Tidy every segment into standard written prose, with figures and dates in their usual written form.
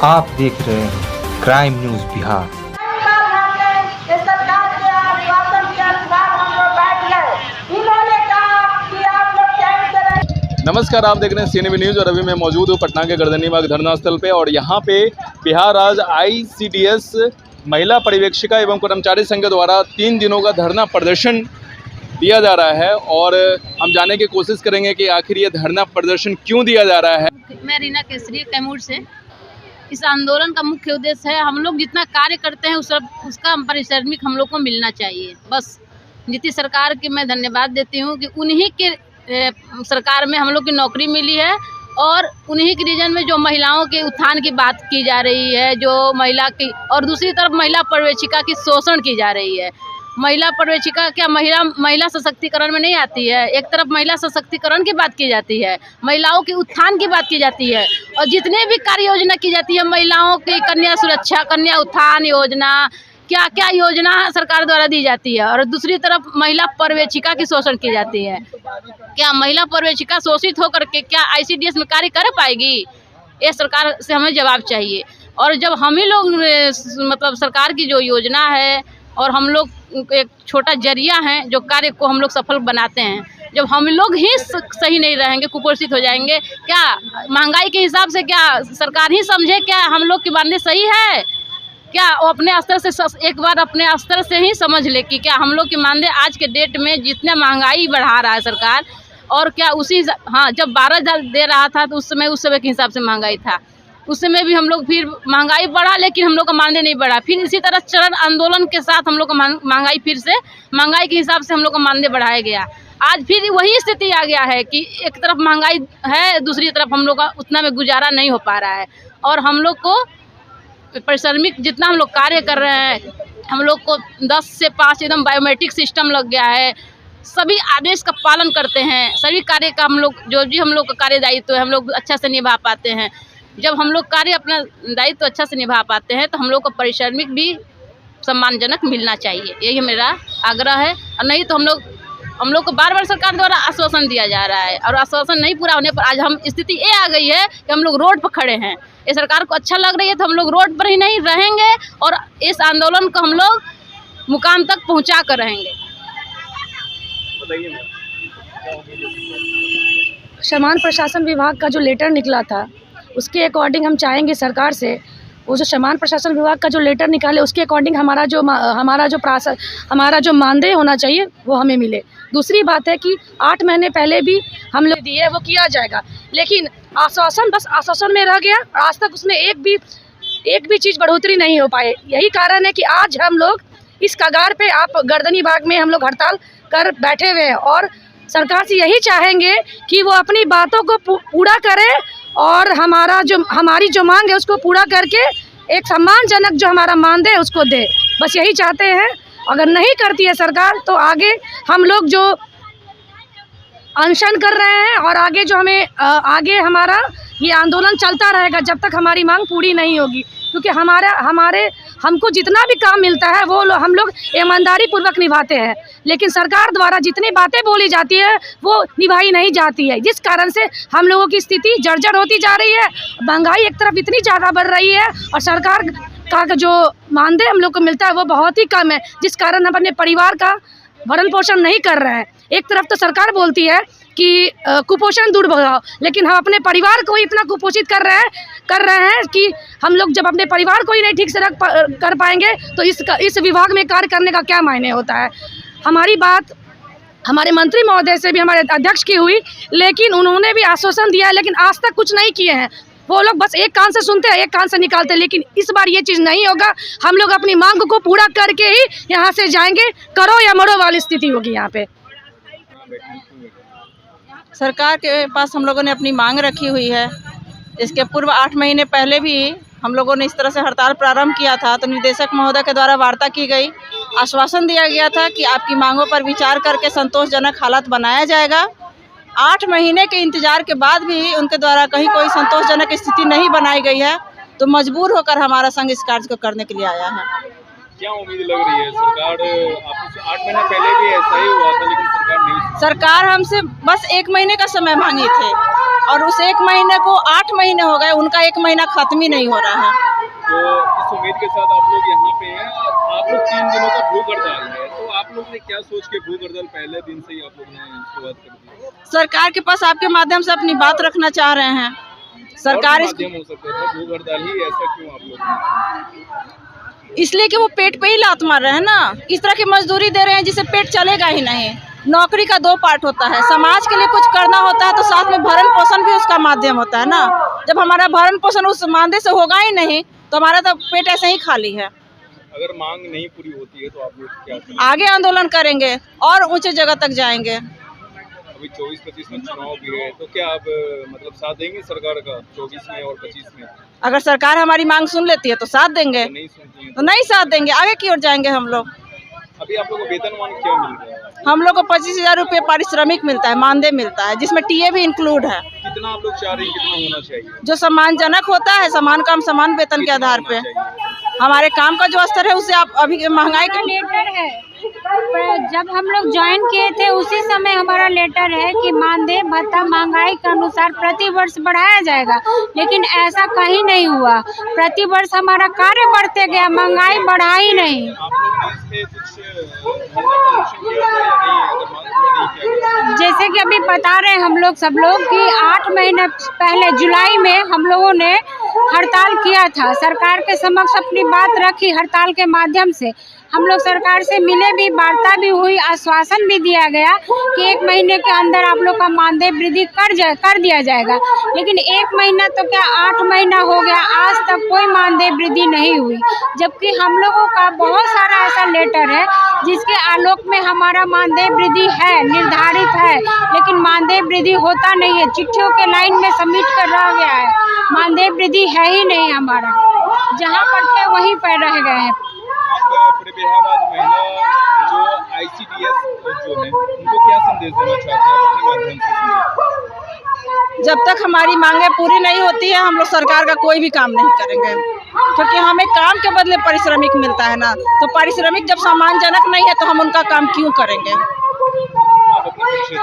आप देख रहे हैं क्राइम न्यूज बिहार। नमस्कार, आप देख रहे हैं सीएनबी न्यूज़ और अभी मैं मौजूद हूँ पटना के गर्दनीबाग धरना स्थल पे और यहाँ पे बिहार राज्य ICDS महिला पर्यवेक्षिका एवं कर्मचारी संघ द्वारा 3 दिनों का धरना प्रदर्शन दिया जा रहा है और हम जानने की कोशिश करेंगे कि आखिर ये धरना प्रदर्शन क्यों दिया जा रहा है। मैं रीना केसरी कैमूर से। इस आंदोलन का मुख्य उद्देश्य है हम लोग जितना कार्य करते हैं उसका पारिश्रमिक हम लोग को मिलना चाहिए। बस नीतीश सरकार की मैं धन्यवाद देती हूँ कि उन्हीं के सरकार में हम लोग की नौकरी मिली है और उन्हीं के रीजन में जो महिलाओं के उत्थान की बात की जा रही है, जो महिला की, और दूसरी तरफ महिला पर्यवेक्षिका की शोषण की जा रही है। महिला पर्यवेक्षिका क्या महिला सशक्तिकरण में नहीं आती है? एक तरफ महिला सशक्तिकरण की बात की जाती है, महिलाओं के उत्थान की बात की जाती है और जितने भी कार्य योजना की जाती है महिलाओं की, कन्या सुरक्षा, कन्या उत्थान योजना, क्या क्या योजना सरकार द्वारा दी जाती है, और दूसरी तरफ महिला पर्यवेक्षिका की शोषण की जाती है। क्या महिला पर्यवेक्षिका शोषित होकर के क्या ICDS में कार्य कर पाएगी? ये सरकार से हमें जवाब चाहिए। और जब हम ही लोग मतलब सरकार की जो योजना है और हम लोग एक छोटा जरिया है जो कार्य को हम लोग सफल बनाते हैं, जब हम लोग ही सही नहीं रहेंगे, कुपोषित हो जाएंगे, क्या महंगाई के हिसाब से क्या सरकार ही समझे क्या हम लोग की मानदेय सही है? क्या वो अपने स्तर से एक बार अपने स्तर से ही समझ ले कि क्या हम लोग की मानदेय आज के डेट में जितने महंगाई बढ़ा रहा है सरकार, और क्या उसी जब 12,000 दे रहा था तो उस समय के हिसाब से महंगाई था, उस समय भी हम लोग फिर महंगाई बढ़ा लेकिन हम लोग का मानदेय नहीं बढ़ा। फिर इसी तरह चरण आंदोलन के साथ हम लोग का महंगाई फिर से महंगाई के हिसाब से हम लोग का मानदेय बढ़ाया गया। आज फिर वही स्थिति आ गया है कि एक तरफ महंगाई है, दूसरी तरफ हम लोग का उतना में गुजारा नहीं हो पा रहा है और हम लोग को पारिश्रमिक जितना हम लोग कार्य कर रहे हैं, हम लोग को 10 से 5 एकदम बायोमेट्रिक सिस्टम लग गया है। सभी आदेश का पालन करते हैं, सभी कार्य का हम लोग जो भी हम लोग का कार्य दायित्व है हम लोग अच्छा से निभा पाते हैं। जब हम लोग कार्य अपना दायित्व अच्छा से निभा पाते हैं तो हम लोग को पारिश्रमिक भी सम्मानजनक मिलना चाहिए, यही मेरा आग्रह है। और नहीं तो हम लोग को बार बार सरकार द्वारा आश्वासन दिया जा रहा है और आश्वासन नहीं पूरा होने पर आज हम स्थिति ये आ गई है कि हम लोग रोड पर खड़े हैं। ये सरकार को अच्छा लग रही है तो हम लोग रोड पर ही नहीं रहेंगे और इस आंदोलन को हम लोग मुकाम तक पहुंचा कर रहेंगे। समान प्रशासन विभाग का जो लेटर निकला था उसके अकॉर्डिंग हम चाहेंगे सरकार से, वो जो समान प्रशासन विभाग का जो लेटर निकाले उसके अकॉर्डिंग हमारा जो मानदेय होना चाहिए वो हमें मिले। दूसरी बात है कि 8 महीने पहले भी हम लोग दिए वो किया जाएगा, लेकिन आश्वासन बस आश्वासन में रह गया। आज तक उसमें एक भी चीज़ बढ़ोतरी नहीं हो पाए। यही कारण है कि आज हम लोग इस कगार पे आप गर्दनीबाग में हम लोग हड़ताल कर बैठे हुए हैं और सरकार से यही चाहेंगे कि वो अपनी बातों को पूरा करे और हमारी जो मांग है उसको पूरा करके एक सम्मानजनक जो हमारा मानदेय है उसको दे। बस यही चाहते हैं। अगर नहीं करती है सरकार तो आगे हम लोग जो अनशन कर रहे हैं और आगे हमारा ये आंदोलन चलता रहेगा जब तक हमारी मांग पूरी नहीं होगी, क्योंकि हमको जितना भी काम मिलता है वो हम लोग ईमानदारी पूर्वक निभाते हैं, लेकिन सरकार द्वारा जितनी बातें बोली जाती है वो निभाई नहीं जाती है, जिस कारण से हम लोगों की स्थिति जर्जर होती जा रही है। महंगाई एक तरफ इतनी ज़्यादा बढ़ रही है और सरकार का जो मानदेय हम लोग को मिलता है वो बहुत ही कम है, जिस कारण हम अपने परिवार का भरण पोषण नहीं कर रहे हैं। एक तरफ तो सरकार बोलती है कि कुपोषण दूर भगाओ, लेकिन हम अपने परिवार को ही इतना कुपोषित कर रहे हैं कि हम लोग जब अपने परिवार को ही नहीं ठीक से कर पाएंगे तो इस विभाग में कार्य करने का क्या मायने होता है। हमारी बात हमारे मंत्री महोदय से भी, हमारे अध्यक्ष की हुई, लेकिन उन्होंने भी आश्वासन दिया है, लेकिन आज तक कुछ नहीं किए हैं। वो लोग बस एक कान से सुनते हैं, एक कान से निकालते हैं, लेकिन इस बार ये चीज़ नहीं होगा। हम लोग अपनी मांग को पूरा करके ही यहाँ से जाएंगे, करो या मरो वाली स्थिति होगी यहाँ पे। सरकार के पास हम लोगों ने अपनी मांग रखी हुई है। इसके पूर्व 8 महीने पहले भी हम लोगों ने इस तरह से हड़ताल प्रारंभ किया था तो निदेशक महोदय के द्वारा वार्ता की गई, आश्वासन दिया गया था कि आपकी मांगों पर विचार करके संतोषजनक हालत बनाया जाएगा। 8 महीने के इंतजार के बाद भी उनके द्वारा कहीं कोई संतोषजनक स्थिति नहीं बनाई गई है, तो मजबूर होकर हमारा संघ इस कार्य को करने के लिए आया है। क्या उम्मीद लग रही है? सरकार आपसे 8 महीने पहले भी ऐसा ही हुआ था, लेकिन सरकार नहीं। सरकार हमसे बस 1 महीने का समय मांगे थे और उस 1 महीने को 8 महीने हो गए, उनका 1 महीना खत्म ही नहीं हो रहा है। तो इस उम्मीद के साथ आप लोग यहाँ पे हैं। आप लोग 3 दिनों का भूख हड़ताल है, तो आप लोग ने क्या सोच के भूख हड़ताल पहले दिन से ही आप लोग ने शुरुआत कर दी? सरकार के पास आपके माध्यम से अपनी बात रखना चाह रहे हैं। सरकार माध्यम हो सकता था, भूख हड़ताल ही ऐसा क्यों आप लोग? इसलिए कि वो पेट पे ही लात मार रहे हैं ना। इस तरह की मजदूरी दे रहे हैं जिससे पेट चलेगा ही नहीं। नौकरी का 2 पार्ट होता है, समाज के लिए कुछ करना होता है तो साथ में भरण पोषण भी उसका माध्यम होता है ना। जब हमारा भरण पोषण उस मानदेय से होगा ही नहीं तो हमारा तो पेट ऐसे ही खाली है। अगर मांग नहीं पूरी होती है तो आप लोग क्या करेंगे? आगे आंदोलन करेंगे और ऊंचे जगह तक जाएंगे। अभी 24-25 में चुनाव भी है, तो क्या आप मतलब साथ देंगे सरकार का 24 में और 25 में? अगर सरकार हमारी मांग सुन लेती है तो साथ देंगे, तो नहीं सुनती है तो नहीं साथ देंगे, आगे की ओर जाएंगे हम लोग। अभी आप लोग को वेतनमान क्या मिल रहा है? हम लोग को 25,000 रुपये पारिश्रमिक मिलता है, मानदेय मिलता है, जिसमें टीए भी इंक्लूड है। कितना आप लोग चाह रहे हैं, कितना होना चाहिए? जो सम्मानजनक होता है, समान काम समान वेतन के आधार पे। हमारे काम का जो स्तर है उससे आप अभी महंगाई का लेटर है, जब हम लोग ज्वाइन किए थे उसी समय हमारा लेटर है कि मानदेय भत्ता महंगाई के अनुसार प्रति वर्ष बढ़ाया जाएगा, लेकिन ऐसा कहीं नहीं हुआ। प्रति वर्ष हमारा कार्य बढ़ते गया, महंगाई बढ़ा ही नहीं। आप लोग ने इसमें कुछ प्रदर्शन किया था या नहीं? अगर मांग पूरा नहीं किया? जैसे कि अभी बता रहे हैं हम लोग सब लोग कि 8 महीने पहले जुलाई में हम लोगों ने हड़ताल किया था, सरकार के समक्ष अपनी बात रखी हड़ताल के माध्यम से। हम लोग सरकार से मिले भी, वार्ता भी हुई, आश्वासन भी दिया गया कि 1 महीने के अंदर आप लोग का मानदेय वृद्धि कर दिया जाएगा, लेकिन 1 महीना तो क्या 8 महीना हो गया, आज तक कोई मानदेय वृद्धि नहीं हुई। जबकि हम लोगों का बहुत सारा ऐसा लेटर है जिसके आलोक में हमारा मानदेय वृद्धि है, निर्धारित है, लेकिन मानदेय वृद्धि होता नहीं है। चिट्ठियों के लाइन में सबमिट कर रहा गया है, मानदेय वृद्धि है ही नहीं हमारा, जहाँ पर थे वहीं पर रह गए हैं। पूरे बिहार राज्य महिला जो ICDS जो है उनको क्या संदेश देना चाहते हैं अपने माध्यम से? जब तक हमारी मांगे पूरी नहीं होती है हम लोग सरकार का कोई भी काम नहीं करेंगे, क्योंकि हमें काम के बदले पारिश्रमिक मिलता है ना। तो पारिश्रमिक जब सम्मानजनक नहीं है तो हम उनका काम क्यों करेंगे। आप अपना परिचय?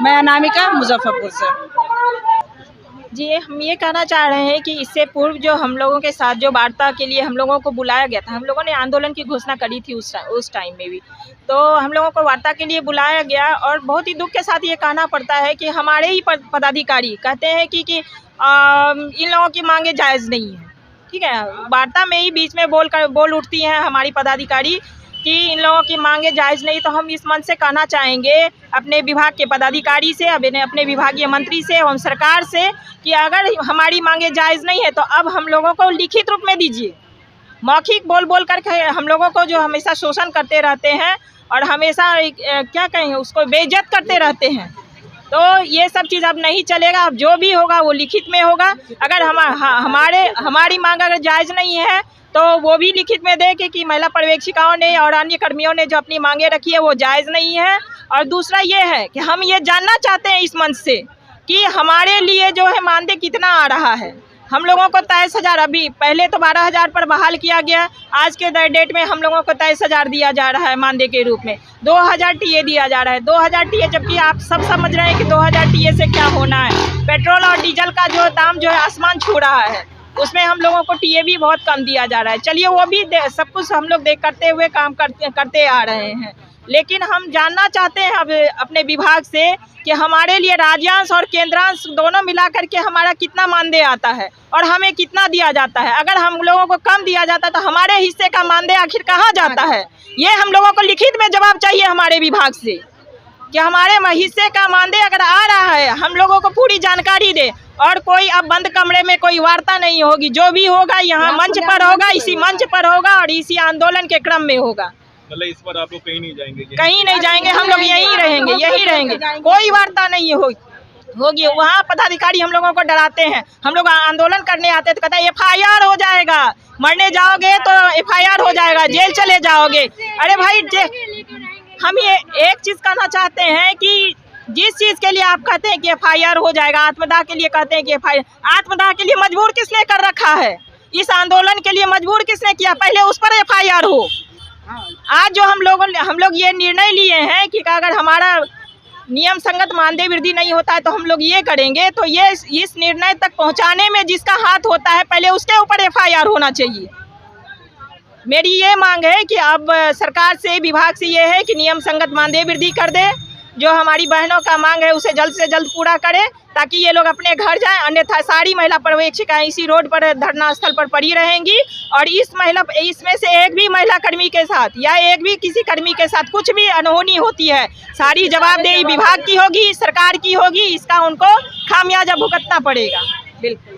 मैं अनामिका, मुजफ्फरपुर से। जी, हम ये कहना चाह रहे हैं कि इससे पूर्व जो हम लोगों के साथ जो वार्ता के लिए हम लोगों को बुलाया गया था, हम लोगों ने आंदोलन की घोषणा करी थी उस टाइम में भी, तो हम लोगों को वार्ता के लिए बुलाया गया और बहुत ही दुख के साथ ये कहना पड़ता है कि हमारे ही पदाधिकारी कहते हैं कि इन लोगों की मांगे जायज़ नहीं है। ठीक है, वार्ता में ही बीच में बोल उठती हैं हमारी पदाधिकारी कि इन लोगों की मांगे जायज़ नहीं। तो हम इस मंच से कहना चाहेंगे अपने विभाग के पदाधिकारी से, अपने विभागीय मंत्री से एवं सरकार से कि अगर हमारी मांगे जायज़ नहीं है तो अब हम लोगों को लिखित रूप में दीजिए। मौखिक बोल करके हम लोगों को जो हमेशा शोषण करते रहते हैं और हमेशा क्या कहेंगे उसको बेइज्जत करते रहते हैं, तो ये सब चीज़ अब नहीं चलेगा। अब जो भी होगा वो लिखित में होगा। अगर हमारी मांग अगर जायज़ नहीं है तो वो भी लिखित में दे कि महिला पर्यवेक्षिकाओं ने और अन्य कर्मियों ने जो अपनी मांगे रखी है वो जायज़ नहीं है। और दूसरा ये है कि हम ये जानना चाहते हैं इस मंच से कि हमारे लिए जो है मानदेय कितना आ रहा है। हम लोगों को 23,000, अभी पहले तो 12,000 पर बहाल किया गया, आज के डेट में हम लोगों को 23,000 दिया जा रहा है मानदेय के रूप में। 2,000 टीए दिया जा रहा है, 2,000 टीए, जबकि आप सब समझ रहे हैं कि 2,000 टीए से क्या होना है। पेट्रोल और डीजल का जो दाम जो है आसमान छू रहा है, उसमें हम लोगों को टीए भी बहुत कम दिया जा रहा है। चलिए वो भी सब कुछ हम लोग करते हुए काम करते आ रहे हैं, लेकिन हम जानना चाहते हैं अब अपने विभाग से कि हमारे लिए राज्यांश और केंद्रांश दोनों मिलाकर के हमारा कितना मानदेय आता है और हमें कितना दिया जाता है। अगर हम लोगों को कम दिया जाता तो हमारे हिस्से का मानदेय आखिर कहाँ जाता है, ये हम लोगों को लिखित में जवाब चाहिए हमारे विभाग से कि हमारे हिस्से का मानदेय अगर आ रहा है हम लोगों को पूरी जानकारी दे। और कोई अब बंद कमरे में कोई वार्ता नहीं होगी, जो भी होगा यहाँ मंच पर होगा, इसी मंच पर होगा और इसी आंदोलन के क्रम में होगा। मतलब इस पर आप लोग कहीं नहीं जाएंगे? कहीं नहीं जाएंगे, हम लोग यहीं रहेंगे, कोई वार्ता नहीं होगी। वहाँ पदाधिकारी हम लोगों को डराते हैं। हम लोग आंदोलन करने आते तो कहते हैं FIR हो जाएगा, मरने जाओगे तो FIR हो जाएगा, जेल चले जाओगे। अरे भाई, हम ये एक चीज़ कहना चाहते हैं कि जिस चीज़ के लिए आप कहते हैं कि FIR हो जाएगा, आत्मदाह के लिए कहते हैं कि FIR, आत्मदाह के लिए मजबूर किसने कर रखा है? इस आंदोलन के लिए मजबूर किसने किया? पहले उस पर FIR हो, आज जो हम लोग ये निर्णय लिए हैं कि अगर हमारा नियम संगत मानदेय वृद्धि नहीं होता है तो हम लोग ये करेंगे, तो ये इस निर्णय तक पहुंचाने में जिसका हाथ होता है पहले उसके ऊपर FIR होना चाहिए। मेरी ये मांग है कि अब सरकार से, विभाग से ये है कि नियम संगत मानदेय वृद्धि कर दे, जो हमारी बहनों का मांग है उसे जल्द से जल्द पूरा करे ताकि ये लोग अपने घर जाएं, अन्यथा सारी महिला पर्यवेक्षिकाएं इसी रोड पर धरना स्थल पर पड़ी रहेंगी। और इसमें से एक भी महिला कर्मी के साथ या एक भी किसी कर्मी के साथ कुछ भी अनहोनी होती है, सारी जवाबदेही विभाग की होगी, सरकार की होगी, इसका उनको खामियाजा भुगतना पड़ेगा। बिल्कुल।